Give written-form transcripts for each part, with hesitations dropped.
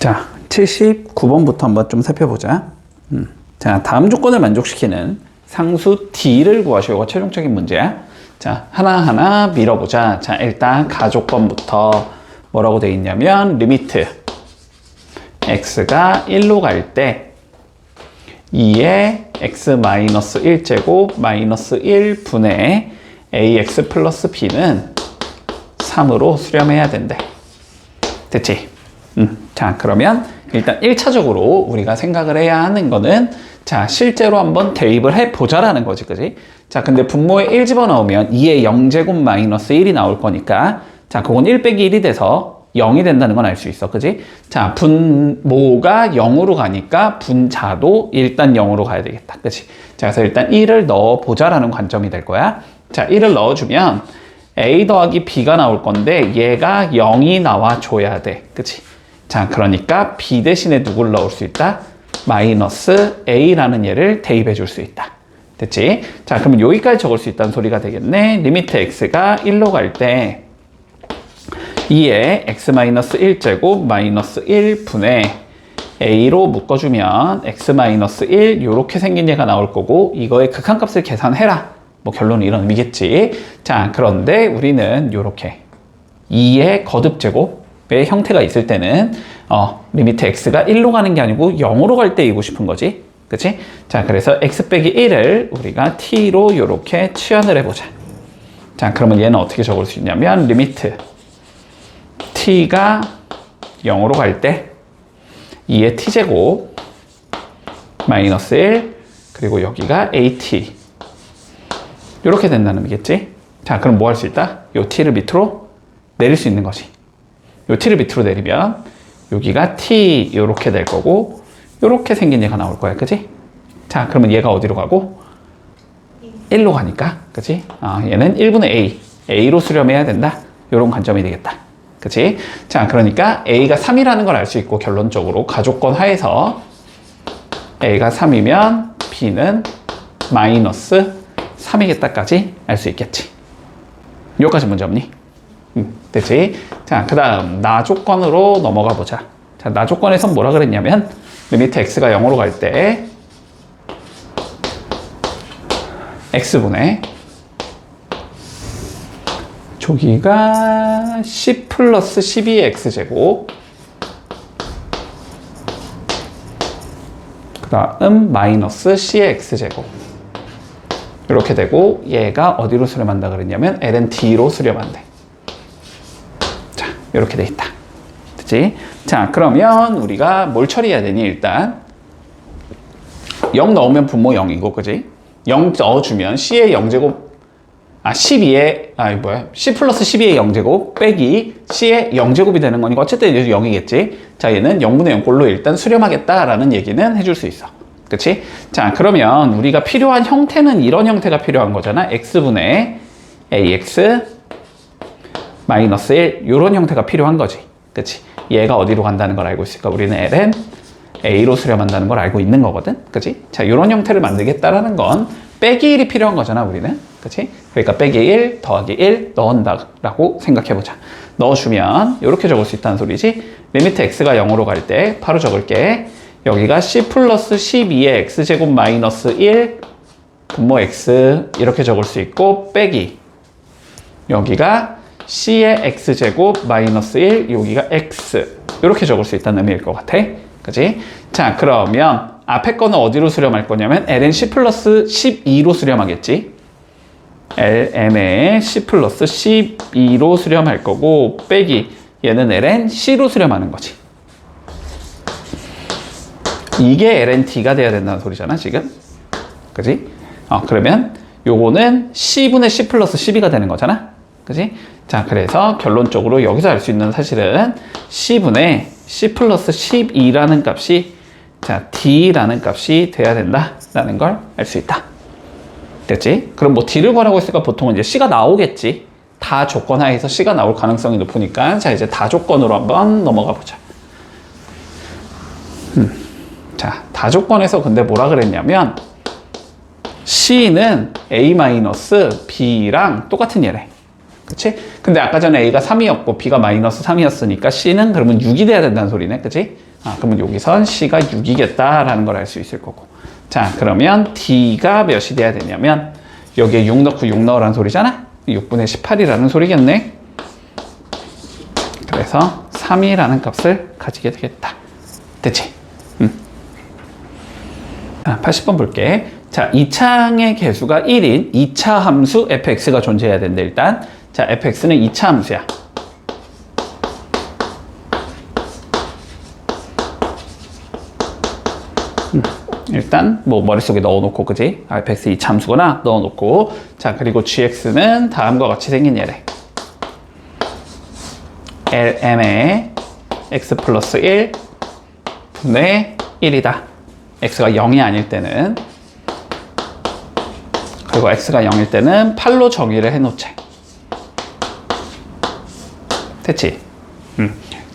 자, 79번부터 한번 좀 살펴보자. 자, 다음 조건을 만족시키는 상수 D를 구하시오가 최종적인 문제야. 자, 하나하나 밀어보자. 자, 일단 가조건부터 뭐라고 되어 있냐면 리미트 x가 1로 갈 때 2의 x-1제곱 마이너스 1분의 ax 플러스 b는 3으로 수렴해야 된대. 됐지? 자, 그러면 일단 1차적으로 우리가 생각을 해야 하는 거는 자, 실제로 한번 대입을 해보자라는 거지, 그지? 자, 근데 분모에 1 집어넣으면 2의 0제곱 마이너스 1이 나올 거니까 자, 그건 1 빼기 1이 돼서 0이 된다는 건 알 수 있어, 그지? 자, 분모가 0으로 가니까 분자도 일단 0으로 가야 되겠다, 그지? 자, 그래서 일단 1을 넣어보자라는 관점이 될 거야. 자, 1을 넣어주면 a 더하기 b가 나올 건데 얘가 0이 나와줘야 돼, 그지? 자, 그러니까 b 대신에 누굴 넣을 수 있다? 마이너스 a라는 얘를 대입해 줄 수 있다. 됐지? 자, 그러면 여기까지 적을 수 있다는 소리가 되겠네. 리미트 x가 1로 갈 때 2의 x-1제곱 마이너스 1분의 a로 묶어주면 x-1 이렇게 생긴 얘가 나올 거고 이거의 극한값을 계산해라. 뭐 결론은 이런 의미겠지. 자, 그런데 우리는 이렇게 2의 거듭제곱의 형태가 있을 때는 리미트 x가 1로 가는 게 아니고 0으로 갈 때 이고 싶은 거지. 그치? 자, 그래서 x 빼기 1을 우리가 t로 이렇게 치환을 해보자. 자, 그러면 얘는 어떻게 적을 수 있냐면 리미트 t가 0으로 갈 때 2의 t제곱 마이너스 1 그리고 여기가 at 이렇게 된다는 의미겠지? 자, 그럼 뭐 할 수 있다? 요 t를 밑으로 내릴 수 있는 거지. 요 t를 밑으로 내리면 여기가 t 이렇게 될 거고 이렇게 생긴 얘가 나올 거야, 그지? 자, 그러면 얘가 어디로 가고? 1로 가니까, 그지? 얘는 1분의 a로 수렴해야 된다. 이런 관점이 되겠다, 그치? 자, 그러니까 a가 3이라는 걸 알 수 있고 결론적으로 가조건 하에서 a가 3이면 b는 마이너스 3이겠다까지 알 수 있겠지. 여기까지 문제 없니? 됐지? 자, 그 다음 나조건으로 넘어가 보자. 자, 나조건에선 뭐라 그랬냐면 리미트 x가 0으로 갈 때 x분의 저기가 10 플러스 12의 x제곱 그 다음 마이너스 c의 x제곱 이렇게 되고 얘가 어디로 수렴한다 그랬냐면 ln d로 수렴한대. 자, 이렇게 돼 있다. 됐지? 자, 그러면 우리가 뭘 처리해야 되니? 일단 0 넣으면 분모 0이고, 그지? 0 넣어주면 c의 0제곱 10 플러스 12의 0제곱 빼기 c의 0제곱이 되는 거니까 어쨌든 얘도 0이겠지. 자, 얘는 0분의 0꼴로 일단 수렴하겠다라는 얘기는 해줄 수 있어. 그치? 자, 그러면 우리가 필요한 형태는 이런 형태가 필요한 거잖아. x분의 ax 마이너스 1 이런 형태가 필요한 거지. 그치? 얘가 어디로 간다는 걸 알고 있으니까 우리는 ln a로 수렴한다는 걸 알고 있는 거거든. 그치? 자, 이런 형태를 만들겠다라는 건 빼기 1이 필요한 거잖아, 우리는. 그치? 그러니까 빼기 1 더하기 1 넣은다라고 생각해보자. 넣어주면 이렇게 적을 수 있다는 소리지. 리미트 x가 0으로 갈 때 바로 적을게. 여기가 c 플러스 12의 x제곱 마이너스 1 분모 x 이렇게 적을 수 있고 빼기 여기가 c의 x제곱 마이너스 1 여기가 x 이렇게 적을 수 있다는 의미일 것 같아. 그치? 자, 그러면 앞에 거는 어디로 수렴할 거냐면 ln c 플러스 12로 수렴하겠지. ln에 c 플러스 12로 수렴할 거고 빼기 얘는 ln c로 수렴하는 거지. 이게 ln d가 돼야 된다는 소리잖아, 지금. 그지? 그러면 요거는 c분의 c 플러스 12가 되는 거잖아. 그지? 자, 그래서 결론적으로 여기서 알 수 있는 사실은 c분의 c 플러스 12라는 값이 자, d라는 값이 돼야 된다라는 걸 알 수 있다. 됐지? 그럼 뭐 d를 구하라고 했으니까 보통은 이제 c가 나오겠지. 다 조건 하에서 c가 나올 가능성이 높으니까 자, 이제 다 조건으로 한번 넘어가 보자. 자, 다조건에서 근데 뭐라 그랬냐면 C는 A-B랑 똑같은 얘래. 그치? 근데 아까 전에 A가 3이었고 B가 마이너스 3이었으니까 C는 그러면 6이 돼야 된다는 소리네. 그치? 그러면 여기선 C가 6이겠다라는 걸 알 수 있을 거고. 자, 그러면 D가 몇이 돼야 되냐면 여기에 6 넣고 6 넣으라는 소리잖아? 6분의 18이라는 소리겠네. 그래서 3이라는 값을 가지게 되겠다. 됐지? 80번 볼게. 자, 이 창의 개수가 1인 2차 함수 fx가 존재해야 된대, 일단. 자, fx는 2차 함수야. 일단 뭐 머릿속에 넣어놓고, 그지? fx 2차 함수구나 넣어놓고. 자, 그리고 gx는 다음과 같이 생긴 얘래. lm의 x 플러스 1 분의 1이다. x가 0이 아닐 때는. 그리고 x가 0일 때는 8로 정의를 해놓자. 됐지?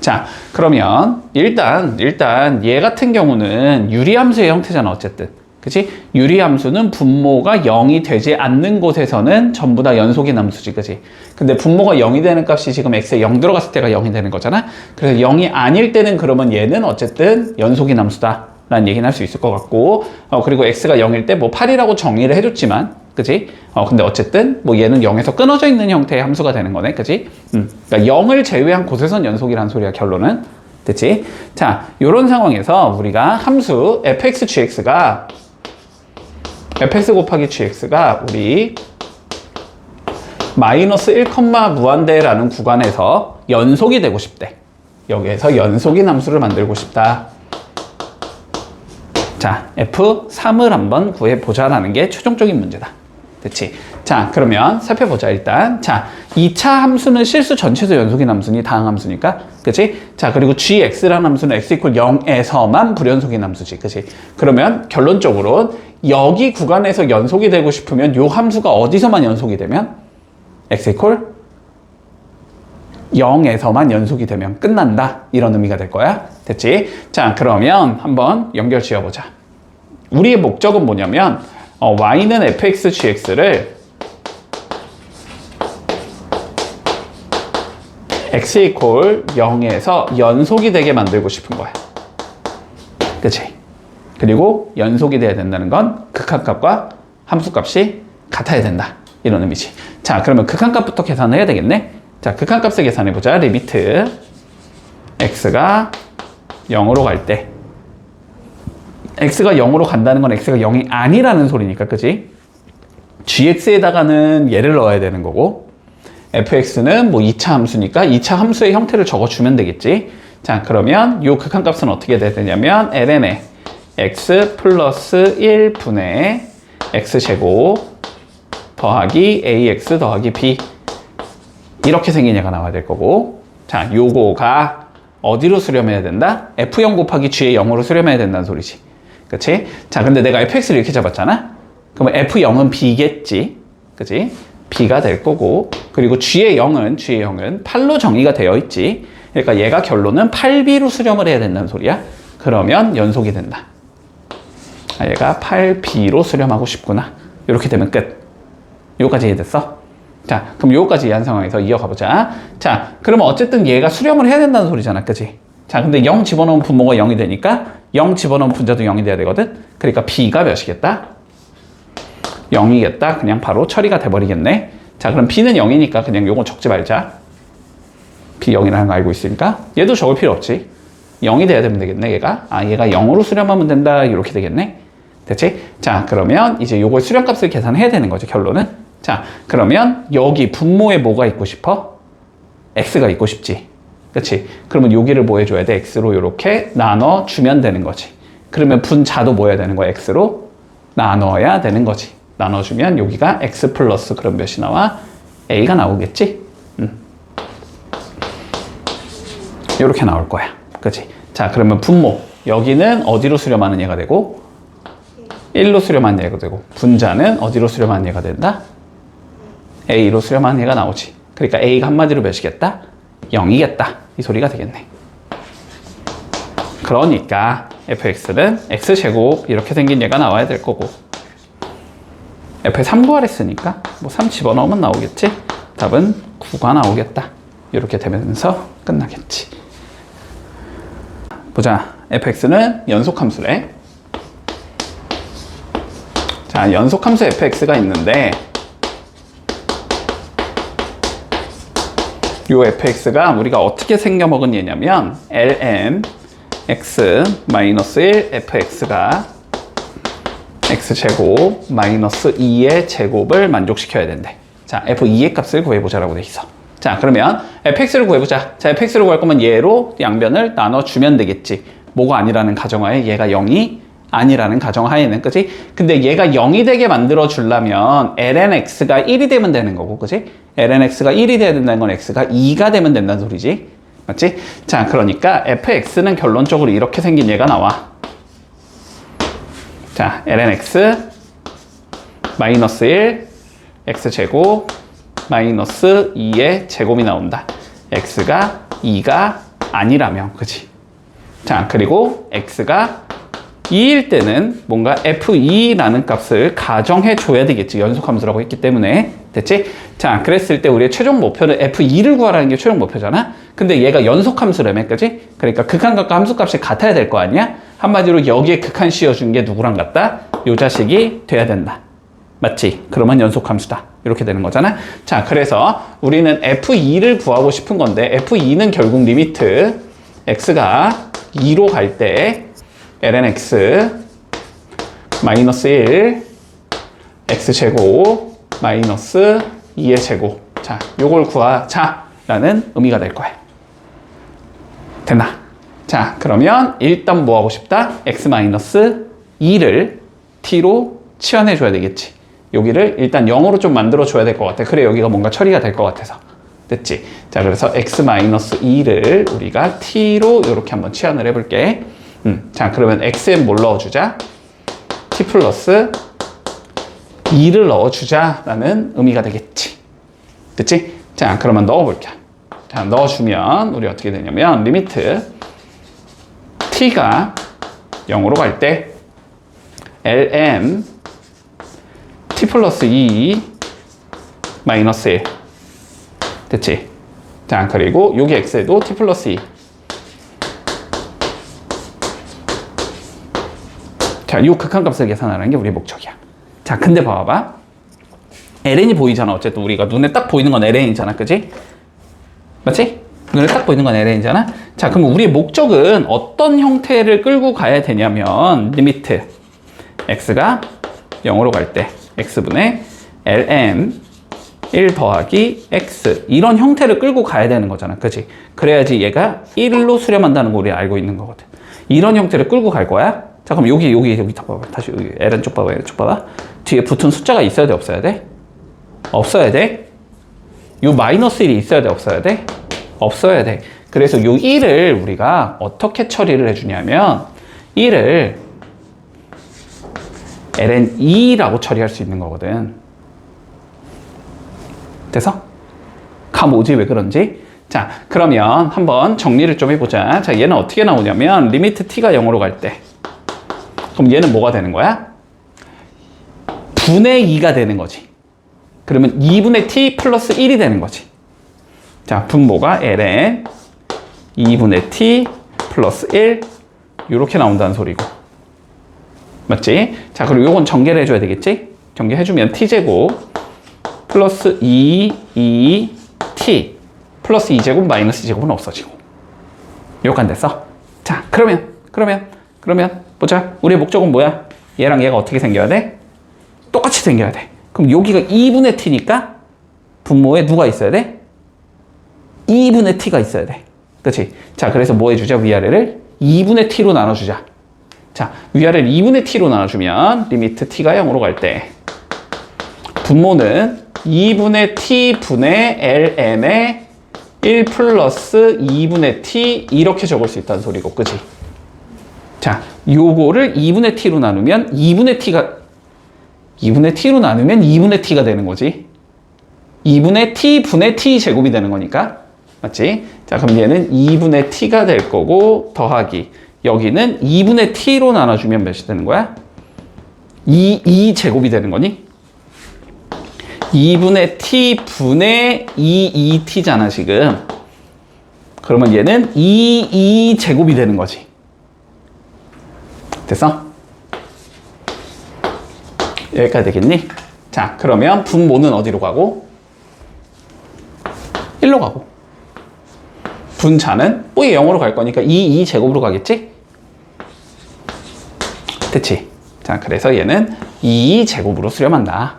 자, 그러면 일단 얘 같은 경우는 유리함수의 형태잖아, 어쨌든. 그치? 유리함수는 분모가 0이 되지 않는 곳에서는 전부 다 연속인 함수지, 그치? 근데 분모가 0이 되는 값이 지금 x에 0 들어갔을 때가 0이 되는 거잖아? 그래서 0이 아닐 때는 그러면 얘는 어쨌든 연속인 함수다 라는 얘기는 할 수 있을 것 같고, 그리고 x가 0일 때 뭐 8이라고 정의를 해줬지만, 그치? 근데 어쨌든 뭐 얘는 0에서 끊어져 있는 형태의 함수가 되는 거네, 그치? 그러니까 0을 제외한 곳에선 연속이라는 소리야, 결론은. 됐지? 자, 요런 상황에서 우리가 함수 fx gx가 fx 곱하기 gx가 우리 마이너스 1, 무한대라는 구간에서 연속이 되고 싶대. 여기에서 연속인 함수를 만들고 싶다. 자, F3을 한번 구해보자라는 게 최종적인 문제다. 됐지? 자, 그러면 살펴보자, 일단. 자, 2차 함수는 실수 전체도 연속인 함수니, 다항 함수니까. 그치? 자, 그리고 gx라는 함수는 x 이퀄 0에서만 불연속인 함수지. 그치? 그러면 결론적으로 여기 구간에서 연속이 되고 싶으면 요 함수가 어디서만 연속이 되면? x 이퀄 0에서만 연속이 되면 끝난다. 이런 의미가 될 거야. 됐지? 자, 그러면 한번 연결 지어보자. 우리의 목적은 뭐냐면 y는 fx, gx를 x 이퀄 0에서 연속이 되게 만들고 싶은 거야. 그치? 그리고 연속이 돼야 된다는 건 극한값과 함수값이 같아야 된다. 이런 의미지. 자, 그러면 극한값부터 계산을 해야 되겠네. 자, 극한값을 계산해보자. 리미트 x가 0으로 갈 때 x가 0으로 간다는 건 x가 0이 아니라는 소리니까, 그치? gx에다가는 얘를 넣어야 되는 거고 fx는 뭐 2차 함수니까 2차 함수의 형태를 적어주면 되겠지. 자, 그러면 요 극한값은 어떻게 돼야 되냐면 ln의 x 플러스 1분의 x제곱 더하기 ax 더하기 b 이렇게 생긴 얘가 나와야 될 거고, 자, 요거가 어디로 수렴해야 된다? f0 곱하기 g의 0으로 수렴해야 된다는 소리지. 그치? 자, 근데 내가 fx를 이렇게 잡았잖아? 그러면 f0은 b겠지. 그치? b가 될 거고, 그리고 g의 0은 8로 정의가 되어 있지. 그러니까 얘가 결론은 8b로 수렴을 해야 된다는 소리야. 그러면 연속이 된다. 얘가 8b로 수렴하고 싶구나. 이렇게 되면 끝. 요까지 이해됐어? 자, 그럼 요까지 이해한 상황에서 이어가보자. 자, 그러면 어쨌든 얘가 수렴을 해야 된다는 소리잖아. 그치? 자, 근데 0 집어넣으면 분모가 0이 되니까 0 집어넣으면 분자도 0이 돼야 되거든? 그러니까 b가 몇이겠다? 0이겠다. 그냥 바로 처리가 돼버리겠네. 자, 그럼 b는 0이니까 그냥 요거 적지 말자. b 0이라는 거 알고 있으니까 얘도 적을 필요 없지. 0이 돼야 되면 되겠네, 얘가. 얘가 0으로 수렴하면 된다. 이렇게 되겠네. 됐지? 자, 그러면 이제 요걸 수렴값을 계산해야 되는 거죠, 결론은. 자, 그러면 여기 분모에 뭐가 있고 싶어? x가 있고 싶지. 그치? 그러면 여기를 뭐 해줘야 돼? x로 이렇게 나눠주면 되는 거지. 그러면 분자도 뭐 해야 되는 거야? x로 나눠야 되는 거지. 나눠주면 여기가 x 플러스 그럼 몇이 나와? a가 나오겠지? 이렇게 나올 거야. 그치? 자, 그러면 분모. 여기는 어디로 수렴하는 얘가 되고 1로 수렴하는 얘가 되고, 분자는 어디로 수렴하는 얘가 된다? a로 수렴하는 얘가 나오지. 그러니까 a가 한마디로 몇이겠다? 0이겠다. 이 소리가 되겠네. 그러니까 fx는 x제곱 이렇게 생긴 얘가 나와야 될 거고, f에 3 구하랬으니까 뭐 3 집어넣으면 나오겠지? 답은 9가 나오겠다. 이렇게 되면서 끝나겠지. 보자. fx는 연속함수래. 자, 연속함수 fx가 있는데 요 fx가 우리가 어떻게 생겨먹은 얘냐면 ln x-1 fx가 x제곱 마이너스 2의 제곱을 만족시켜야 된대. 자, f2의 값을 구해보자라고 돼 있어. 자, 그러면 fx를 구해보자. 자, fx를 구할 거면 얘로 양변을 나눠주면 되겠지. 뭐가 아니라는 가정하에 얘가 0이 아니라는 가정하에는, 그치? 근데 얘가 0이 되게 만들어 주려면 ln x가 1이 되면 되는 거고, 그치? ln x가 1이 돼야 된다는 건 x가 2가 되면 된다는 소리지. 맞지? 자, 그러니까 fx는 결론적으로 이렇게 생긴 얘가 나와. 자, ln x 마이너스 1 x제곱 마이너스 2의 제곱이 나온다. x가 2가 아니라면, 그치? 자, 그리고 x가 2일 때는 뭔가 f2라는 값을 가정해 줘야 되겠지. 연속함수라고 했기 때문에. 됐지? 자, 그랬을 때 우리의 최종 목표는 f2를 구하라는 게 최종 목표잖아? 근데 얘가 연속함수라며, 그치? 그러니까 극한값과 함수값이 같아야 될 거 아니야? 한마디로 여기에 극한 씌워준 게 누구랑 같다? 요 자식이 돼야 된다. 맞지? 그러면 연속함수다. 이렇게 되는 거잖아? 자, 그래서 우리는 f2를 구하고 싶은 건데 f2는 결국 리미트 x가 2로 갈 때 ln x 마이너스 1 x제곱 마이너스 2의 제곱. 자, 요걸 구하자 라는 의미가 될 거야. 됐나? 자, 그러면 일단 뭐 하고 싶다? x 마이너스 2를 t로 치환해 줘야 되겠지. 여기를 일단 0으로 좀 만들어 줘야 될 것 같아. 그래, 여기가 뭔가 처리가 될 것 같아서. 됐지? 자, 그래서 x 마이너스 2를 우리가 t로 이렇게 한번 치환을 해볼게. 자, 그러면 x에 뭘 넣어주자? t 플러스 2를 넣어주자라는 의미가 되겠지. 됐지? 자, 그러면 넣어볼게. 자, 넣어주면 우리 어떻게 되냐면 리미트 t가 0으로 갈 때 ln t 플러스 2 마이너스 1. 됐지? 자, 그리고 여기 x에도 t 플러스 2. 자, 이 극한값을 계산하는 게 우리의 목적이야. 자, 근데 봐봐. ln이 보이잖아. 어쨌든 우리가 눈에 딱 보이는 건 ln이잖아. 그치? 맞지? 눈에 딱 보이는 건 ln이잖아. 자, 그럼 우리의 목적은 어떤 형태를 끌고 가야 되냐면 리미트 x가 0으로 갈 때 x분의 ln 1 더하기 x 이런 형태를 끌고 가야 되는 거잖아. 그치? 그래야지 얘가 1로 수렴한다는 거 우리 알고 있는 거거든. 이런 형태를 끌고 갈 거야. 자, 그럼 여기 봐봐. 다시 여기 ln 쪽 봐봐. 쪽 봐봐. 뒤에 붙은 숫자가 있어야 돼, 없어야 돼? 없어야 돼. 요 마이너스 1이 있어야 돼, 없어야 돼? 없어야 돼. 그래서 요 1을 우리가 어떻게 처리를 해주냐면 1을 ln2라고 처리할 수 있는 거거든. 돼서? 감 오지? 왜 그런지? 자, 그러면 한번 정리를 좀 해보자. 자, 얘는 어떻게 나오냐면 리미트 t가 0으로 갈 때 그럼 얘는 뭐가 되는 거야? 분의 2가 되는 거지. 그러면 2분의 t 플러스 1이 되는 거지. 자, 분모가 ln 2분의 t 플러스 1 이렇게 나온다는 소리고. 맞지? 자, 그리고 요건 전개를 해줘야 되겠지? 전개해주면 t제곱 플러스 2t 플러스 2제곱 마이너스 2제곱은 없어지고. 요건 됐어? 자, 그러면 보자. 우리의 목적은 뭐야? 얘랑 얘가 어떻게 생겨야 돼? 똑같이 생겨야 돼. 그럼 여기가 2분의 t니까 분모에 누가 있어야 돼? 2분의 t가 있어야 돼. 그치? 자, 그래서 뭐 해주자? 위아래를 2분의 t로 나눠주자. 자, 위아래를 2분의 t로 나눠주면 리미트 t가 0으로 갈 때 분모는 2분의 t분의 ln의 1 플러스 2분의 t 이렇게 적을 수 있다는 소리고. 그치? 자, 요거를 2분의 t로 나누면 2분의 t로 나누면 2분의 t가 되는 거지. 2분의 t 분의 t 제곱이 되는 거니까. 맞지? 자, 그럼 얘는 2분의 t가 될 거고 더하기 여기는 2분의 t로 나눠주면 몇이 되는 거야? 2 제곱이 되는 거니? 2분의 t 분의 2t잖아, 지금. 그러면 얘는 2제곱이 되는 거지. 됐어? 여기까지 되겠니? 자, 그러면 분모는 어디로 가고? 1로 가고. 분자는 뽀이 0으로 갈 거니까 2제곱으로 가겠지? 됐지? 자, 그래서 얘는 2제곱으로 수렴한다.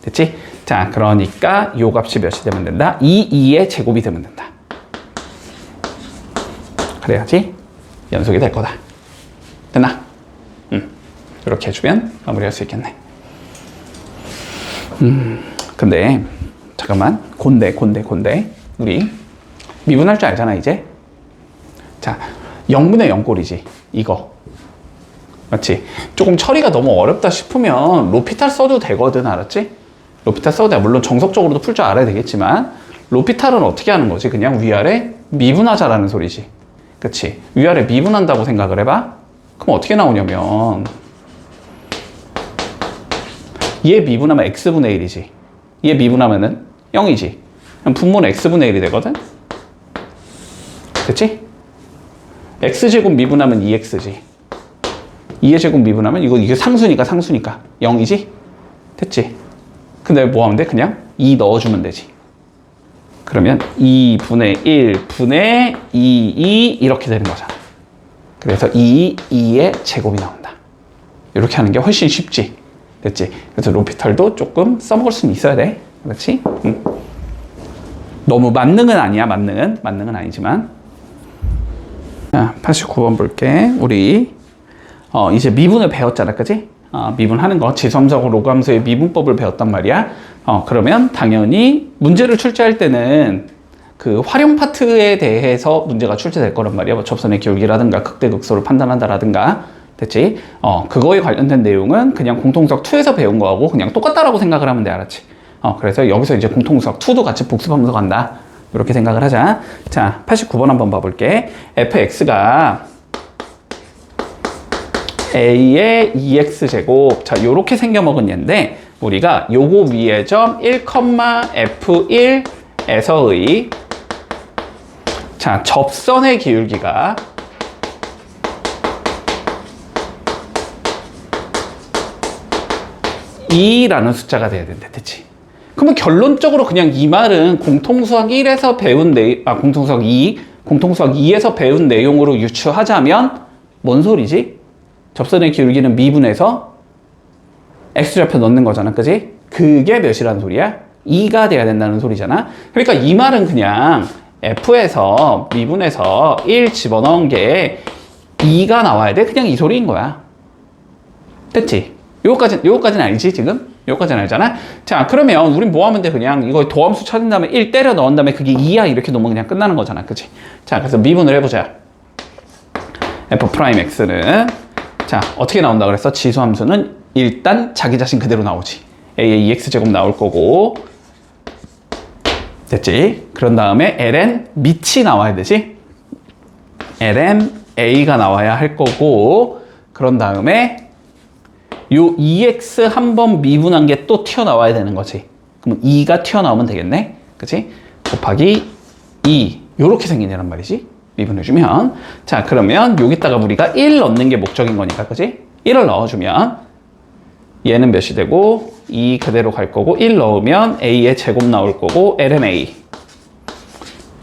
됐지? 자, 그러니까 요 값이 몇이 되면 된다? 2의 제곱이 되면 된다. 그래야지 연속이 될 거다. 됐나? 이렇게 해주면 마무리할 수 있겠네. 근데 잠깐만, 곤데 우리 미분할 줄 알잖아 이제. 자, 0분의 0꼴이지 이거. 맞지? 조금 처리가 너무 어렵다 싶으면 로피탈 써도 되거든, 알았지? 로피탈 써도 돼. 물론 정석적으로도 풀 줄 알아야 되겠지만 로피탈은 어떻게 하는 거지? 그냥 위아래 미분하자라는 소리지. 그치? 위아래 미분한다고 생각을 해봐. 그럼 어떻게 나오냐면 얘 미분하면 x분의 1이지. 얘 미분하면은 0이지. 그럼 분모는 x분의 1이 되거든? 그치? x제곱 미분하면 2x지. 2의 제곱 미분하면 이게 상수니까 0이지? 됐지? 근데 뭐 하면 돼? 그냥 2 넣어주면 되지. 그러면 2분의 1 분의 2 이렇게 되는 거잖아. 그래서 2의 제곱이 나온다. 이렇게 하는 게 훨씬 쉽지. 됐지? 그래서 로피탈도 조금 써먹을 수는 있어야 돼. 그렇지? 너무 만능은 아니야. 만능은 아니지만. 자, 89번 볼게. 우리 이제 미분을 배웠잖아, 그치? 미분하는 거, 지수함수하고 로그함수의 미분법을 배웠단 말이야. 그러면 당연히 문제를 출제할 때는 그 활용 파트에 대해서 문제가 출제될 거란 말이야. 뭐 접선의 기울기라든가 극대극소를 판단한다라든가. 됐지? 그거에 관련된 내용은 그냥 공통수학 2에서 배운 거하고 그냥 똑같다라고 생각을 하면 돼, 알았지? 그래서 여기서 이제 공통수학 2도 같이 복습하면서 간다. 이렇게 생각을 하자. 자, 89번 한번 봐볼게. fx가 a의 2x제곱. 자, 요렇게 생겨먹은 얘인데 우리가 요거 위에 점 1,f1에서의 자, 접선의 기울기가 라는 숫자가 돼야 된다. 됐지? 그러면 결론적으로 그냥 이 말은 공통수학 1에서 배운 공통수학 2에서 배운 내용으로 유추하자면 뭔 소리지? 접선의 기울기는 미분해서 x좌표 넣는 거잖아. 그지? 그게 몇이라는 소리야? 2가 돼야 된다는 소리잖아. 그러니까 이 말은 그냥 f에서 미분해서 1 집어넣은 게 2가 나와야 돼. 그냥 이 소리인 거야. 됐지? 요거까지는 알지, 지금? 요거까지는 알잖아? 자, 그러면 우린 뭐 하면 돼? 그냥 이거 도함수 찾은 다음에 1 때려 넣은 다음에 그게 2야. 이렇게 놓으면 그냥 끝나는 거잖아. 그치? 자, 그래서 미분을 해보자. f'x는 자, 어떻게 나온다 그랬어? 지수함수는 일단 자기 자신 그대로 나오지. a의 2x제곱 나올 거고. 됐지? 그런 다음에 ln 밑이 나와야 되지? ln a가 나와야 할 거고. 그런 다음에 요 2x 한번 미분한 게 또 튀어나와야 되는 거지. 그럼 2가 튀어나오면 되겠네? 그치? 곱하기 2. 요렇게 생기냐는 말이지. 미분해주면. 자, 그러면 여기다가 우리가 1 넣는 게 목적인 거니까, 그치? 1을 넣어주면 얘는 몇이 되고 2 그대로 갈 거고 1 넣으면 a의 제곱 나올 거고 ln a.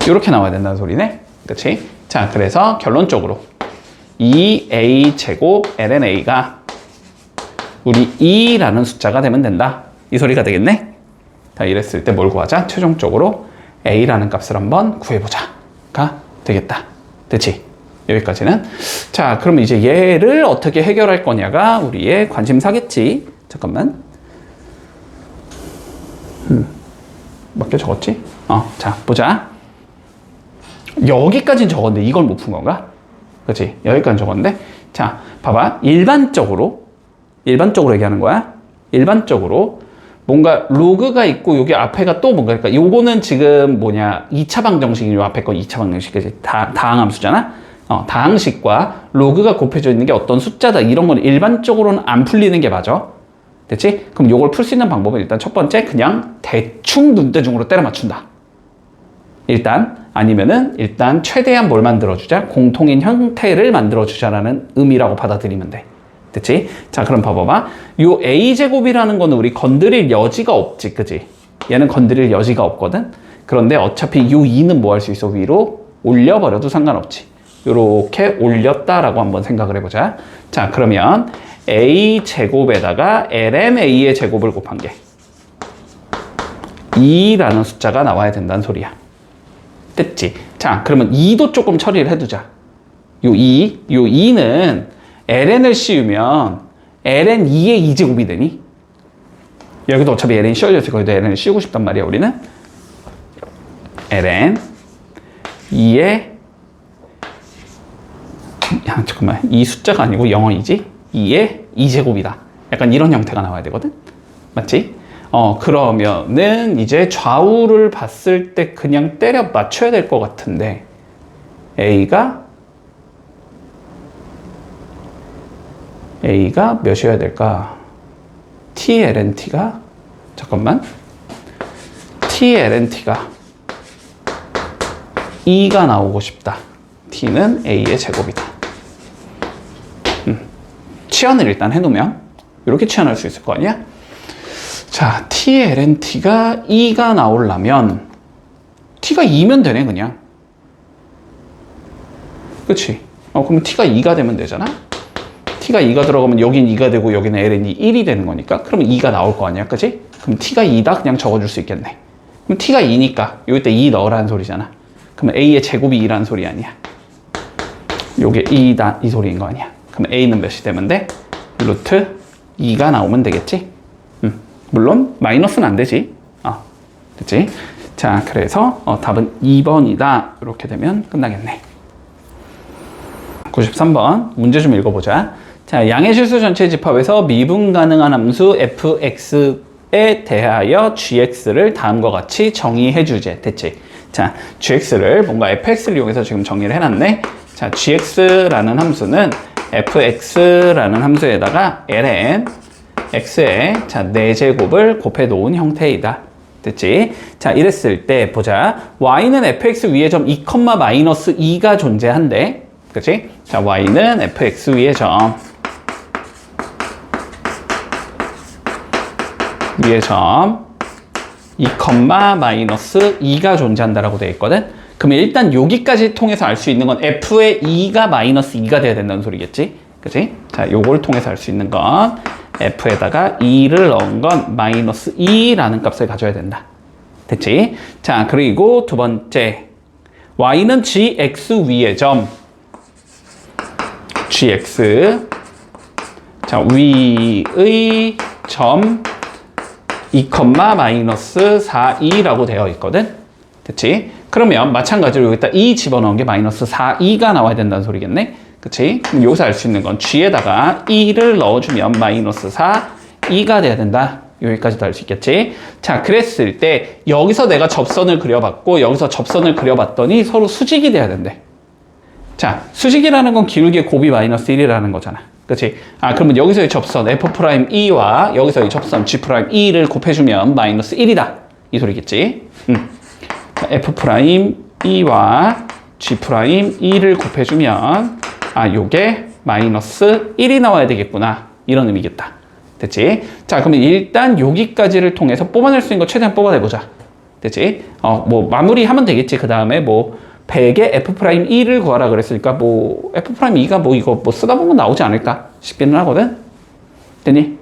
요렇게 나와야 된다는 소리네. 그치? 자, 그래서 결론적으로 2a 제곱 ln a가 우리 2라는 숫자가 되면 된다. 이 소리가 되겠네? 자, 이랬을 때 뭘 구하자? 최종적으로 a라는 값을 한번 구해보자가 되겠다. 됐지? 여기까지는. 자, 그럼 이제 얘를 어떻게 해결할 거냐가 우리의 관심사겠지. 잠깐만. 몇 개 적었지? 자, 보자. 여기까지는 적었는데 이걸 못 푼 건가? 그치? 여기까지 적었는데. 자, 봐봐. 일반적으로 얘기하는 거야. 일반적으로 뭔가 로그가 있고 여기 앞에가 또 뭔가, 그러니까 요거는 지금 2차 방정식이 요 앞에 거 2차 방정식이지. 다항함수잖아. 다항식과 로그가 곱해져 있는 게 어떤 숫자다. 이런 건 일반적으로는 안 풀리는 게 맞아. 됐지? 그럼 요걸 풀 수 있는 방법은 일단 첫 번째 그냥 대충 눈대중으로 때려 맞춘다. 일단 아니면은 일단 최대한 뭘 만들어주자? 공통인 형태를 만들어주자라는 의미라고 받아들이면 돼. 됐지? 자, 그럼 봐봐봐. 요 a제곱이라는 거는 우리 건드릴 여지가 없지, 그지? 얘는 건드릴 여지가 없거든? 그런데 어차피 요 2는 뭐 할 수 있어? 위로 올려버려도 상관없지. 요렇게 올렸다라고 한번 생각을 해보자. 자, 그러면 a제곱에다가 lna의 제곱을 곱한 게 2라는 숫자가 나와야 된다는 소리야. 됐지? 자, 그러면 2도 조금 처리를 해두자. 요 2는 ln을 씌우면 ln2의 2제곱이 되니? 여기도 어차피 ln이 씌워져 있을 거기도 ln을 씌우고 싶단 말이야, 우리는. ln2의 잠깐만, 이 숫자가 아니고 영어이지? 2의 2제곱이다. 약간 이런 형태가 나와야 되거든? 맞지? 그러면은 이제 좌우를 봤을 때 그냥 때려 맞춰야 될 것 같은데 A가 몇이어야 될까? TLNT가 잠깐만 TLNT가 2가 나오고 싶다. T는 A의 제곱이다. 치환을 일단 해놓으면 이렇게 치환할 수 있을 거 아니야? 자, TLNT가 2가 나오려면 T가 2면 되네, 그냥. 그치? 그럼 T가 2가 되면 되잖아? T가 2가 들어가면 여긴 2가 되고 여기는 LN이 1이 되는 거니까 그러면 2가 나올 거 아니야, 그치? 그럼 T가 2다 그냥 적어줄 수 있겠네. 그럼 T가 2니까 여기다 2 넣으라는 소리잖아. 그러면 A의 제곱이 2라는 소리 아니야. 요게 2다 이 소리인 거 아니야. 그럼 A는 몇이 되면 돼? 루트 2가 나오면 되겠지? 물론 마이너스는 안 되지. 됐지? 자, 그래서 답은 2번이다. 이렇게 되면 끝나겠네. 93번 문제 좀 읽어보자. 자, 양의 실수 전체 집합에서 미분 가능한 함수 fx에 대하여 gx를 다음과 같이 정의해 주제. 됐지? 자, gx를 뭔가 fx를 이용해서 지금 정의를 해놨네. 자, gx라는 함수는 fx라는 함수에다가 ln x의 자, 4제곱을 곱해 놓은 형태이다. 됐지? 자, 이랬을 때 보자. y는 fx 위의 점 2,-2가 존재한대. 그치? 자, y는 fx 위의 점 2,-2가 존재한다라고 되어 있거든? 그러면 일단 여기까지 통해서 알 수 있는 건 f의 2가 -2가 돼야 된다는 소리겠지? 그치? 자, 요걸 통해서 알 수 있는 건 f에다가 2를 넣은 건 -2라는 값을 가져야 된다. 됐지? 자, 그리고 두 번째. y는 gx 위의 점 gx 자, 위의 점 2,-4,2라고 되어 있거든? 됐지? 그러면 마찬가지로 여기다 2 집어넣은 게 -4,2가 나와야 된다는 소리겠네? 그치? 그럼 여기서 알 수 있는 건 g에다가 2를 넣어주면 -4,2가 돼야 된다. 여기까지도 알 수 있겠지? 자, 그랬을 때 여기서 내가 접선을 그려봤고 여기서 접선을 그려봤더니 서로 수직이 돼야 된대. 자, 수직이라는 건 기울기의 곱이 -1이라는 거잖아. 그치? 그러면 여기서의 접선 F'E와 여기서의 접선 G'E를 곱해주면 -1이다. 이 소리겠지? F'E와 G'E를 곱해주면 요게 -1이 나와야 되겠구나. 이런 의미겠다. 됐지? 자, 그러면 일단 여기까지를 통해서 뽑아낼 수 있는 거 최대한 뽑아내보자. 됐지? 뭐 마무리하면 되겠지. 그 다음에 뭐 100의 F'E를 구하라 그랬으니까 뭐 F'E가 뭐 이거 뭐 쓰다 보면 나오지 않을까 싶기는 하거든. 됐니?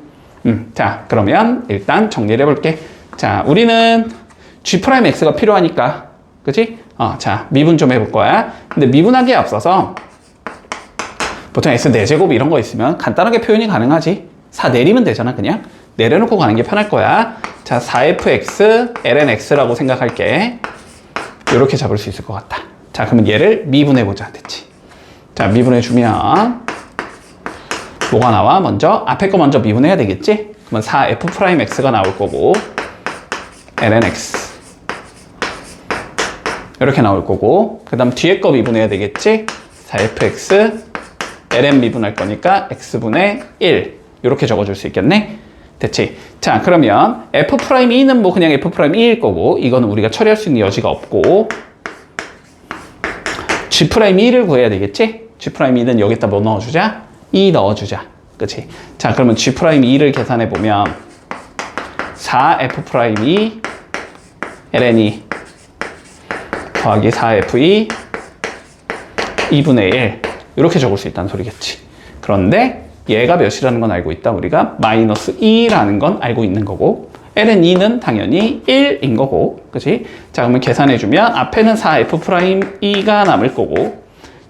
자, 그러면 일단 정리를 해볼게. 자, 우리는 G'X가 필요하니까, 그치? 자, 미분 좀 해볼 거야. 근데 미분하기에 앞서서 보통 X 4제곱 이런 거 있으면 간단하게 표현이 가능하지. 4 내리면 되잖아, 그냥. 내려놓고 가는 게 편할 거야. 자, 4fx lnx라고 생각할게. 이렇게 잡을 수 있을 것 같다. 자, 그러면 얘를 미분해보자. 됐지? 자, 미분해주면 뭐가 나와? 먼저 앞에 거 먼저 미분해야 되겠지? 그러면 4f'x가 나올 거고 lnx 이렇게 나올 거고 그 다음 뒤에 거 미분해야 되겠지? 4fx ln 미분할 거니까 x분의 1 이렇게 적어줄 수 있겠네? 됐지? 자, 그러면 F'E는 뭐 그냥 F'E일 거고, 이거는 우리가 처리할 수 있는 여지가 없고, G'E를 구해야 되겠지? G'E는 여기다 뭐 넣어주자? 2 넣어주자. 그치? 자, 그러면 G'E를 계산해보면, 4F'E, ln2 더하기 4Fe 2분의 1 이렇게 적을 수 있다는 소리겠지. 그런데 얘가 몇이라는 건 알고 있다. 우리가 마이너스 2라는 건 알고 있는 거고 ln2는 당연히 1인 거고, 그치? 자, 그러면 계산해주면 앞에는 4F'E가 남을 거고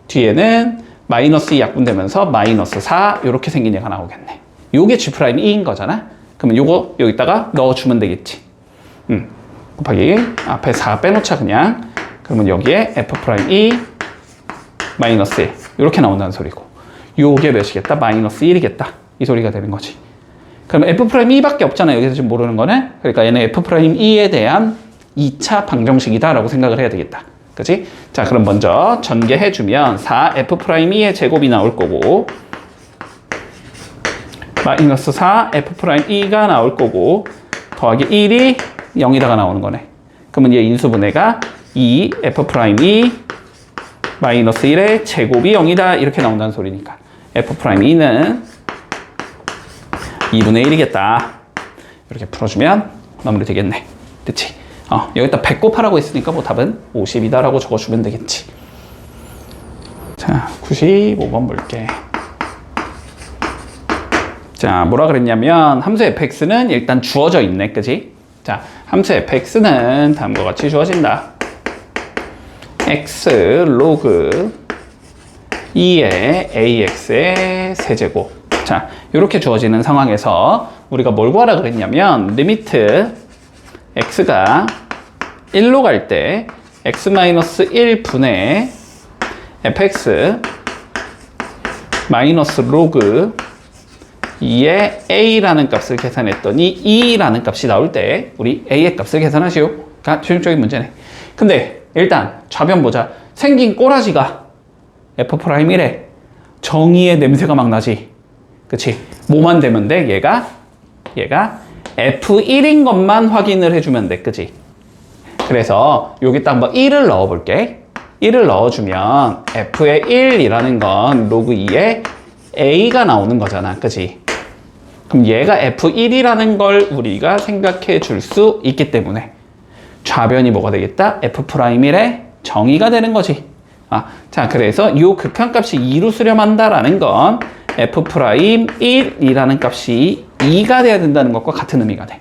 뒤에는 마이너스 2 약분되면서 마이너스 4 이렇게 생긴 얘가 나오겠네. 요게 G'E인 거잖아. 그러면 요거 여기다가 넣어주면 되겠지. 곱하기 앞에 4 빼놓자 그냥. 그러면 여기에 F'E 마이너스 1 이렇게 나온다는 소리고, 요게 몇이겠다? 마이너스 1이겠다 이 소리가 되는 거지. 그럼 F'E밖에 없잖아 여기서 지금 모르는 거는. 그러니까 얘는 F'E에 대한 2차 방정식이다 라고 생각을 해야 되겠다. 그치? 자, 그럼 먼저 전개해주면 4F'E의 제곱이 나올 거고 마이너스 4F'E가 나올 거고 더하기 1이 0이다가 나오는 거네. 그러면 얘 인수분해가 2F'E 마이너스 1의 제곱이 0이다 이렇게 나온다는 소리니까 F'E는 2분의 1이겠다. 이렇게 풀어주면 마무리 되겠네. 됐지? 여기다 100 곱하라고 했으니까 뭐 답은 50이다 라고 적어주면 되겠지. 자, 95번 볼게. 자, 뭐라 그랬냐면 함수 fx는 일단 주어져 있네. 그치? 자, 함수 fx는 다음과 같이 주어진다. x 로그 2의 ax의 세제곱. 자, 이렇게 주어지는 상황에서 우리가 뭘 구하라 그랬냐면 리미트 x가 1로 갈 때 x-1분의 fx 마이너스 로그 2의 a라는 값을 계산했더니 2라는 값이 나올 때 우리 a의 값을 계산하시오가 최종적인 문제네. 근데 일단 좌변 보자. 생긴 꼬라지가 F'E래. 정의의 냄새가 막 나지. 그치? 뭐만 되면 돼? 얘가 F1인 것만 확인을 해주면 돼. 그치? 그래서 여기다 한번 1을 넣어볼게. 1을 넣어주면 F의 1이라는 건 로그 2의 A가 나오는 거잖아. 그치? 그럼 얘가 F1이라는 걸 우리가 생각해 줄 수 있기 때문에 좌변이 뭐가 되겠다? F'E의 정의가 되는 거지. 자, 그래서 요 극한값이 2로 수렴한다라는 건 F'E1이라는 값이 2가 돼야 된다는 것과 같은 의미가 돼.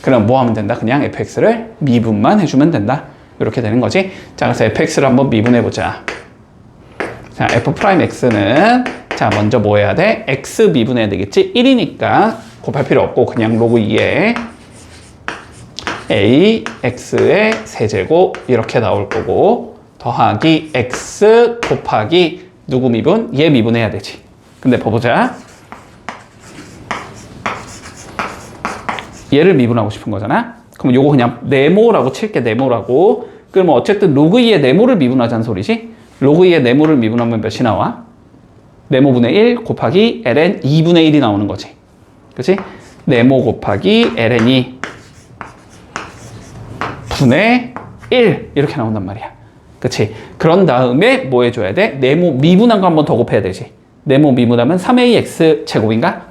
그럼 뭐 하면 된다? 그냥 fx를 미분만 해주면 된다. 이렇게 되는 거지. 자, 그래서 fx를 한번 미분해보자. 자, F'X는 자, 먼저 뭐 해야 돼? x 미분해야 되겠지? 1이니까 곱할 필요 없고 그냥 로그 2에 ax의 세제곱 이렇게 나올 거고 더하기 x 곱하기 누구 미분? 얘 미분해야 되지. 근데 봐보자. 얘를 미분하고 싶은 거잖아. 그럼 요거 그냥 네모라고 칠게. 네모라고. 그러면 어쨌든 로그 2의 네모를 미분하자는 소리지. 로그 2의 네모를 미분하면 몇이 나와? 네모분의 1 곱하기 ln 2분의 1이 나오는 거지. 그치? 네모 곱하기 ln 2 분의 1 이렇게 나온단 말이야. 그치? 그런 다음에 뭐 해줘야 돼? 네모 미분한 거 한 번 더 곱해야 되지. 네모 미분하면 3ax 제곱인가?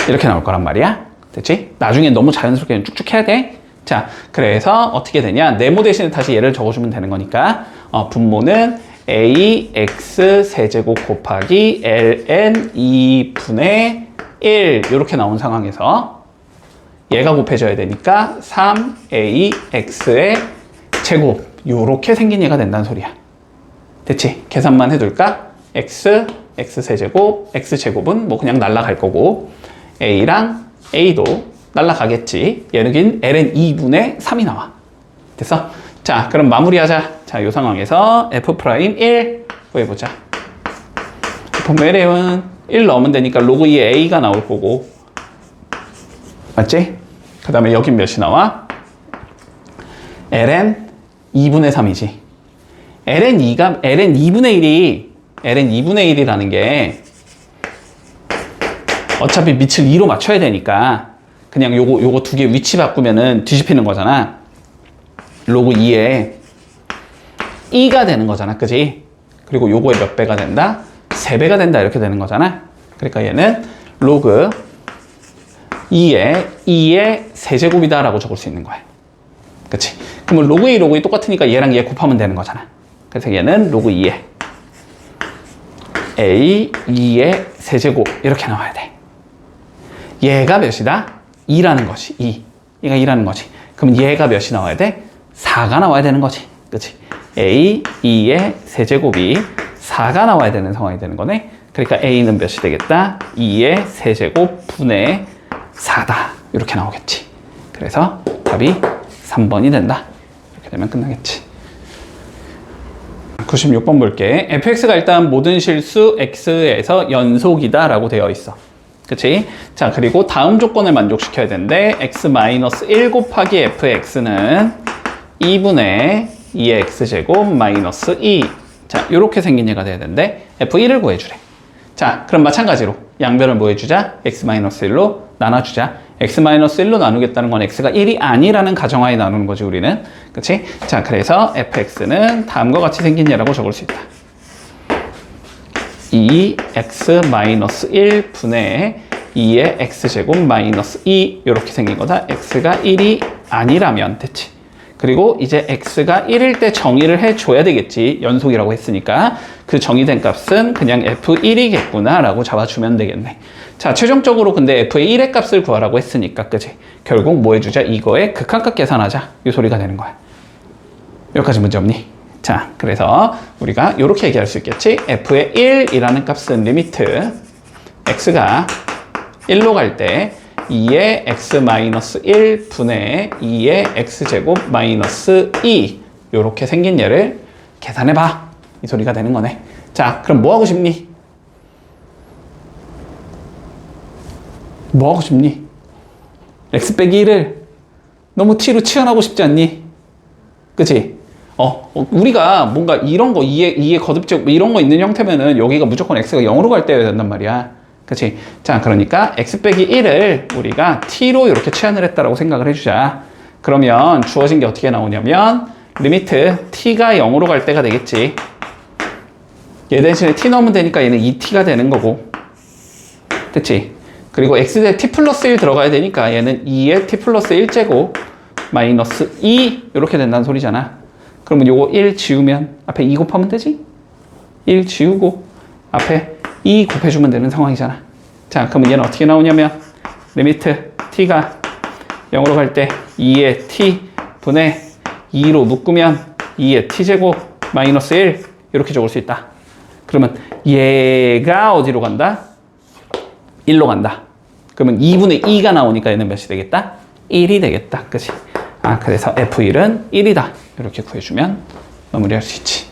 이렇게 나올 거란 말이야. 됐지? 나중에 너무 자연스럽게 쭉쭉 해야 돼. 자, 그래서 어떻게 되냐? 네모 대신에 다시 얘를 적어주면 되는 거니까 분모는 ax 세제곱 곱하기 ln 2분의 1 이렇게 나온 상황에서 얘가 곱해져야 되니까 3ax의 제곱 이렇게 생긴 얘가 된다는 소리야. 됐지? 계산만 해둘까? x 세제곱, x제곱은 뭐 그냥 날라갈 거고 a랑 a도 날라가겠지. 얘는 ln 2분의 3이 나와. 됐어? 자, 그럼 마무리하자. 자, 이 상황에서 F'E1 구해보자. F'E은 1 넣으면 되니까 로그 2의 a가 나올 거고 맞지? 그 다음에 여긴 몇이 나와? ln 2분의 3이지. ln 2분의 1이라는 게 어차피 밑을 2로 맞춰야 되니까 그냥 요거 두 개 위치 바꾸면은 뒤집히는 거잖아. 로그 2에 2가 되는 거잖아. 그지? 그리고 요거의 몇 배가 된다? 3배가 된다. 이렇게 되는 거잖아. 그러니까 얘는 로그 2의 세제곱이다 라고 적을 수 있는 거야. 그치? 그러면 로그 2, 로그 2 똑같으니까 얘랑 얘 곱하면 되는 거잖아. 그래서 얘는 로그 2의 A 2의 세제곱 이렇게 나와야 돼. 얘가 몇이다? 2라는 것이 2. 얘가 2라는 거지. 그럼 얘가 몇이 나와야 돼? 4가 나와야 되는 거지. 그치? A 2의 세제곱이 4가 나와야 되는 상황이 되는 거네. 그러니까 A는 몇이 되겠다? 2의 세제곱 분의 4다. 이렇게 나오겠지. 그래서 답이 3번이 된다. 이렇게 되면 끝나겠지. 96번 볼게. fx가 일단 모든 실수 x에서 연속이다 라고 되어 있어. 그치? 자, 그리고 다음 조건을 만족시켜야 되는데 x-1 곱하기 fx는 2분의 2의 x제곱 마이너스 2. 자, 요렇게 생긴 얘가 돼야 되는데 f1을 구해주래. 자, 그럼 마찬가지로 양변을 뭐 해주자? x-1로 나눠주자. x-1로 나누겠다는 건 x가 1이 아니라는 가정하에 나누는 거지, 우리는. 그치? 자, 그래서 fx는 다음과 같이 생긴 얘라고 적을 수 있다. 2x-1 분의 2의 x제곱 마이너스 2 이렇게 생긴 거다. x가 1이 아니라면 됐지. 그리고 이제 x가 1일 때 정의를 해줘야 되겠지. 연속이라고 했으니까. 그 정의된 값은 그냥 f1이겠구나 라고 잡아주면 되겠네. 자, 최종적으로 근데 f의 1의 값을 구하라고 했으니까, 그치? 결국 뭐 해주자? 이거의 극한값 계산하자. 이 소리가 되는 거야. 여기까지 문제 없니? 자, 그래서 우리가 이렇게 얘기할 수 있겠지? f의 1이라는 값은 리미트 x가 1로 갈 때 2의 x-1 분의 2의 x제곱 마이너스 2 요렇게 생긴 얘를 계산해봐. 이 소리가 되는 거네. 자, 그럼 뭐 하고 싶니? 뭐 하고 싶니? x 빼기 1을 너무 t로 치환하고 싶지 않니? 그치? 우리가 뭔가 이런 거, 2의 거듭제곱 이런 거 있는 형태면은 여기가 무조건 x가 0으로 갈 때여야 된단 말이야. 그치? 자, 그러니까 x 빼기 1을 우리가 t로 이렇게 치환을 했다라고 생각을 해주자. 그러면 주어진 게 어떻게 나오냐면 리미트 t가 0으로 갈 때가 되겠지. 얘 대신에 t 넣으면 되니까 얘는 2t가 되는 거고. 됐지? 그리고 x대 t 플러스 1 들어가야 되니까 얘는 2의 t 플러스 1제곱 마이너스 2 이렇게 된다는 소리잖아. 그러면 요거 1 지우면 앞에 2 곱하면 되지? 1 지우고 앞에 2 곱해주면 되는 상황이잖아. 자, 그러면 얘는 어떻게 나오냐면 리미트 t가 0으로 갈 때 2의 t 분의 2로 묶으면 2의 t제곱 마이너스 1 이렇게 적을 수 있다. 그러면 얘가 어디로 간다? 1로 간다. 그러면 2분의 2가 나오니까 얘는 몇이 되겠다? 1이 되겠다. 그치? 아, 그래서 F1은 1이다. 이렇게 구해주면 마무리할 수 있지.